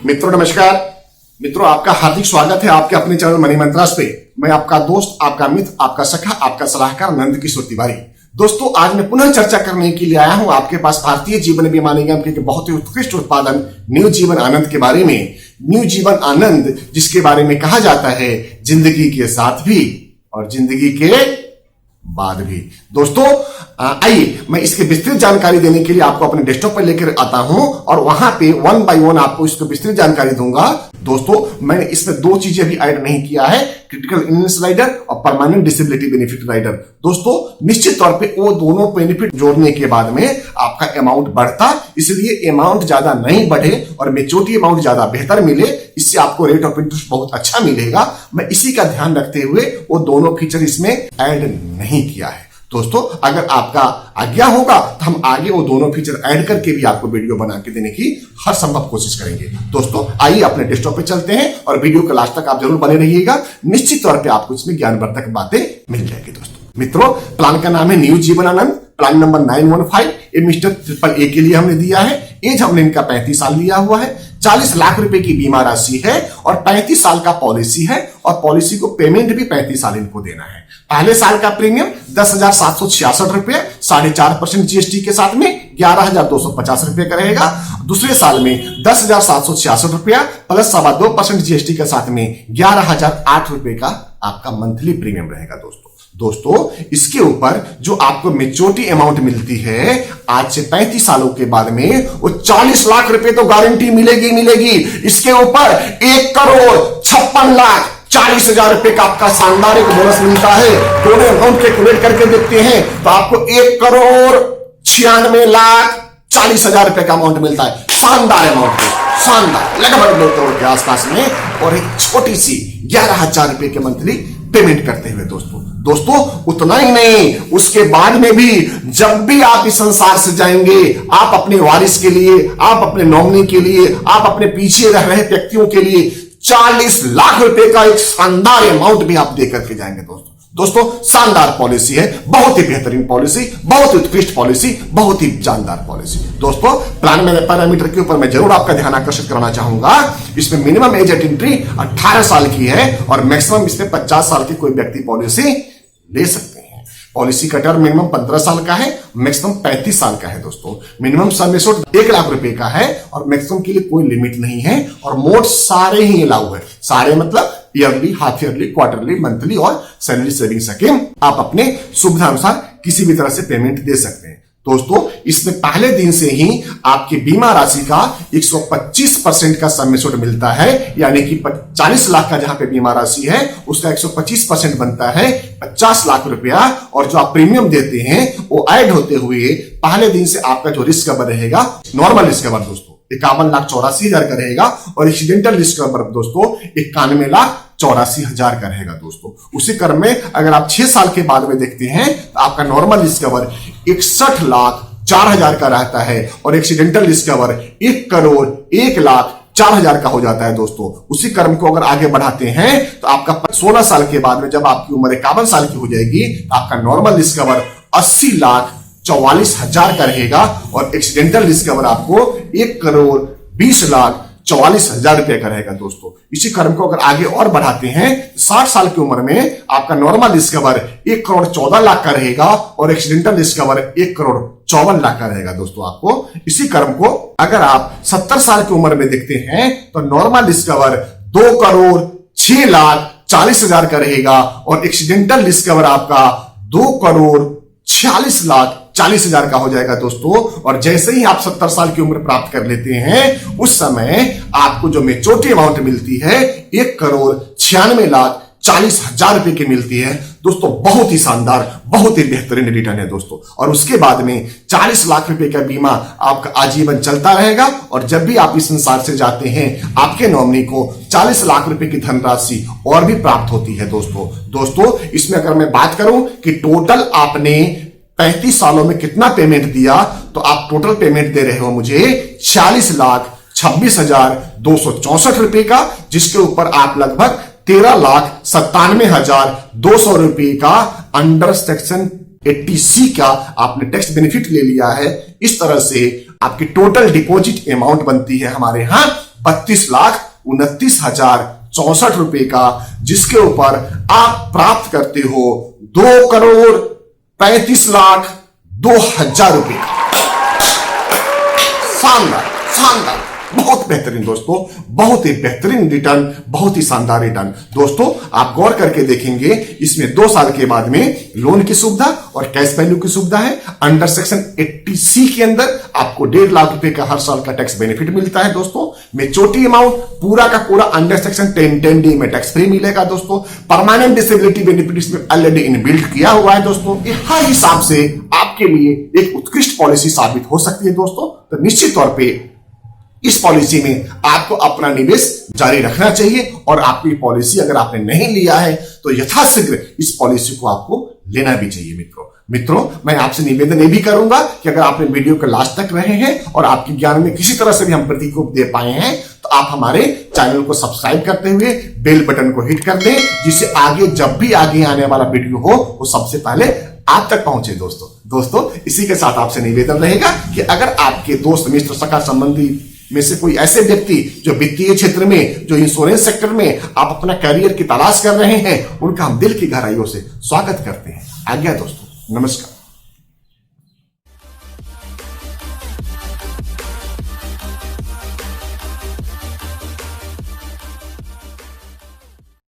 मित्रों नमस्कार। मित्रों आपका हार्दिक स्वागत है आपके अपने चैनल मनी मंत्रास पे। मैं आपका दोस्त, आपका मित्र, आपका सखा, आपका सलाहकार नंद किशोर तिवारी। दोस्तों आज मैं पुनः चर्चा करने के लिए आया हूं आपके पास भारतीय जीवन बीमा निगम के बहुत ही उत्कृष्ट उत्पादन न्यू जीवन आनंद के बारे में। न्यू जीवन आनंद जिसके बारे में कहा जाता है जिंदगी के साथ भी और जिंदगी के बाद भी। दोस्तों आइए मैं इसकी विस्तृत जानकारी देने के लिए आपको अपने डेस्कटॉप पर लेकर आता हूं और वहां पे वन बाय वन आपको इसको विस्तृत जानकारी दूंगा। दोस्तों मैंने इसमें दो चीजें भी ऐड नहीं किया है, क्रिटिकल इलनेस राइडर और परमानेंट डिसेबिलिटी बेनिफिट राइडर। दोस्तों निश्चित तौर पे वो दोनों बेनिफिट जोड़ने के बाद में आपका अमाउंट बढ़ता, इसलिए अमाउंट ज्यादा नहीं बढ़े और मेच्योरिटी अमाउंट ज्यादा बेहतर मिले, इससे आपको रेट ऑफ इंटरेस्ट बहुत अच्छा मिलेगा। मैं इसी का ध्यान रखते हुए वो दोनों फीचर इसमें ऐड नहीं किया है। दोस्तों अगर आपका आज्ञा होगा तो हम आगे वो दोनों फीचर ऐड करके भी आपको वीडियो बना के देने की हर संभव कोशिश करेंगे। दोस्तों आइए अपने डेस्कटॉप पे चलते हैं और वीडियो के लास्ट तक आप जरूर बने रहिएगा। निश्चित तौर पे आपको इसमें ज्ञानवर्धक बातें मिल जाएगी। दोस्तों मित्रों प्लान का नाम है new Jeevan Anand, plan number 915। ये मिस्टर ट्रिपल ए के लिए हमने दिया है। एज हमने इनका 35 साल लिया हुआ है। 40 लाख रुपए की बीमा राशि है और 35 साल का पॉलिसी है और पॉलिसी को पेमेंट भी 35 साल इनको देना है। पहले साल का प्रीमियम 10,766 रुपए 4.5% जीएसटी के साथ में 11,250 रुपए का रहेगा। दूसरे साल में 10,766 रुपया प्लस 2.25% जीएसटी के साथ में 11,008 रुपए का आपका मंथली प्रीमियम रहेगा। दोस्तों इसके ऊपर जो आपको मेच्योरिटी अमाउंट मिलती है आज से 35 सालों के बाद में वो 40 लाख रुपए तो गारंटी मिलेगी। इसके ऊपर 1,56,40,000 रुपए का आपका शानदार एक बोनस मिलता है। दोनों अमाउंट कैलकुलेट करके देखते हैं तो आपको 1,96,40,000 रुपए का अमाउंट मिलता है। शानदार अमाउंट, शानदार, लगभग 2 करोड़ के आसपास में और एक छोटी सी 11,000 रुपए के मंथली पेमेंट करते हुए। दोस्तों उतना ही नहीं, उसके बाद में भी जब भी आप इस संसार से जाएंगे आप अपने वारिस के लिए, आप अपने नॉमिनी के लिए, आप अपने पीछे रह रहे व्यक्तियों के लिए 40 लाख रुपए का एक शानदार अमाउंट भी आप देकर के जाएंगे। दोस्तों शानदार पॉलिसी है, बहुत ही बेहतरीन पॉलिसी, बहुत ही उत्कृष्ट पॉलिसी, बहुत ही जानदार पॉलिसी। दोस्तों प्लान में पैरामीटर के ऊपर मैं जरूर आपका ध्यान आकर्षित कराना चाहूंगा। इसमें मिनिमम एज एट एंट्री 18 साल की है और मैक्सिमम इसमें 50 साल की कोई व्यक्ति पॉलिसी ले सकते हैं। पॉलिसी का टर्म मिनिमम 15 साल का है, मैक्सिमम 35 साल का है। दोस्तों मिनिमम सम एश्योर्ड 1 लाख रुपए का है और मैक्सिमम के लिए कोई लिमिट नहीं है और मोड सारे ही अलाउ है। सारे मतलब yearly, half yearly, quarterly, monthly और सैलरी सेविंग स्कीम आप अपने सुविधा अनुसार किसी भी तरह से पेमेंट दे सकते हैं। दोस्तों इसमें पहले दिन से ही आपकी बीमा राशि का 125% का सम एश्योर्ड मिलता है, यानी कि 40 लाख का जहां पे बीमा राशि है उसका 125% बनता है 50 लाख रुपया और जो आप प्रीमियम देते हैं वो ऐड होते हुए पहले दिन से आपका जो रिस्क कवर रहेगा, नॉर्मल रिस्क कवर दोस्तों 51,84,000 का रहेगा और एक्सीडेंटल रिस्क कवर दोस्तों 91,84,000 का रहेगा। दोस्तों उसी क्रम में अगर आप 6 साल के बाद में देखते हैं तो आपका नॉर्मल रिस्क कवर 61,04,000 का रहता है और एक्सीडेंटल रिस्क कवर 1,01,04,000 का हो जाता है। दोस्तों उसी क्रम को अगर आगे बढ़ाते हैं तो आपका 16 साल के बाद में जब आपकी उम्र 51 साल की हो जाएगी तो आपका नॉर्मल रिस्क कवर 80,44,000 का रहेगा और एक्सीडेंटल रिस्क कवर आपको 1,20,44,000 रुपए का रहेगा। दोस्तों इसी क्रम को अगर आगे और बढ़ाते हैं 60 साल की उम्र में आपका नॉर्मल रिस्क कवर 1,14,00,000 का रहेगा और एक्सीडेंटल रिस्क कवर 1,54,00,000 का रहेगा। दोस्तों आपको इसी क्रम को अगर आप 70 साल की उम्र में देखते हैं तो नॉर्मल रिस्क कवर 2,06,40,000 का रहेगा और एक्सीडेंटल रिस्क कवर आपका 2,46,40,000 का हो जाएगा। दोस्तों और जैसे ही आप 70 साल की उम्र प्राप्त कर लेते हैं उस समय आपको जो मेच्योरिटी अमाउंट मिलती है 1,96,40,000 रुपए की मिलती है। दोस्तों बहुत ही शानदार, बहुत ही बेहतरीन रिटर्न है दोस्तों। और उसके बाद में 40 लाख रुपए का बीमा आपका आजीवन चलता रहेगा और जब भी आप इस संसार से जाते हैं आपके नॉमिनी को 40 लाख रुपए की धनराशि और भी प्राप्त होती है। दोस्तों इसमें अगर मैं बात करूं कि टोटल आपने 35 सालों में कितना पेमेंट दिया तो आप टोटल पेमेंट दे रहे हो मुझे 40,26,264 रुपए का, जिसके ऊपर आप लगभग 13,97,200 रुपए का अंडर सेक्शन 80C का आपने टैक्स बेनिफिट ले लिया है। इस तरह से आपकी टोटल डिपॉजिट अमाउंट बनती है हमारे यहां 32,29,64 का, जिसके ऊपर आप प्राप्त करते हो 2,35,02,000 रुपए का। शानदार, शानदार, बहुत बेहतरीन दोस्तों, बहुत ही बेहतरीन रिटर्न, बहुत ही शानदार रिटर्न। दोस्तों आप गौर करके देखेंगे, इसमें 2 साल के बाद में लोन की सुविधा और कैश वैल्यू की सुविधा है। अंडर सेक्शन 80C के अंदर आपको 1.5 लाख रुपए का हर साल का टैक्स बेनिफिट मिलता है दोस्तों। मेच्योरिटी अमाउंट पूरा का पूरा अंडर सेक्शन 10D में टैक्स फ्री मिलेगा दोस्तों। परमानेंट डिसेबिलिटी बेनिफिट इसमें ऑलरेडी इनबिल्ट किया हुआ है दोस्तों। ये हर हिसाब से आपके लिए एक उत्कृष्ट पॉलिसी साबित हो सकती है दोस्तों। तो निश्चित तौर पर इस पॉलिसी में आपको अपना निवेश जारी रखना चाहिए, और आपकी पॉलिसी अगर आपने नहीं लिया है तो यथाशीघ्र इस पॉलिसी को आपको लेना भी चाहिए। मित्रों मैं आपसे निवेदन ये भी करूंगा कि अगर आपने वीडियो के लास्ट तक रहे हैं और आपके ज्ञान में किसी तरह से भी हम प्रतिकोप दे पाए हैं, तो आप हमारे चैनल को सब्सक्राइब करते हुए बेल बटन को हिट कर दें, जिससे आगे जब भी आगे आने वाला वीडियो हो वो सबसे पहले आप तक पहुंचे दोस्तों इसी के साथ आपसे निवेदन रहेगा कि अगर आपके दोस्त, मित्र, सखा, संबंधी में से कोई ऐसे व्यक्ति जो वित्तीय क्षेत्र में, जो इंश्योरेंस सेक्टर में आप अपना करियर की तलाश कर रहे हैं, उनका हम दिल की गहराइयों से स्वागत करते हैं। आज्ञा दोस्तों, नमस्कार।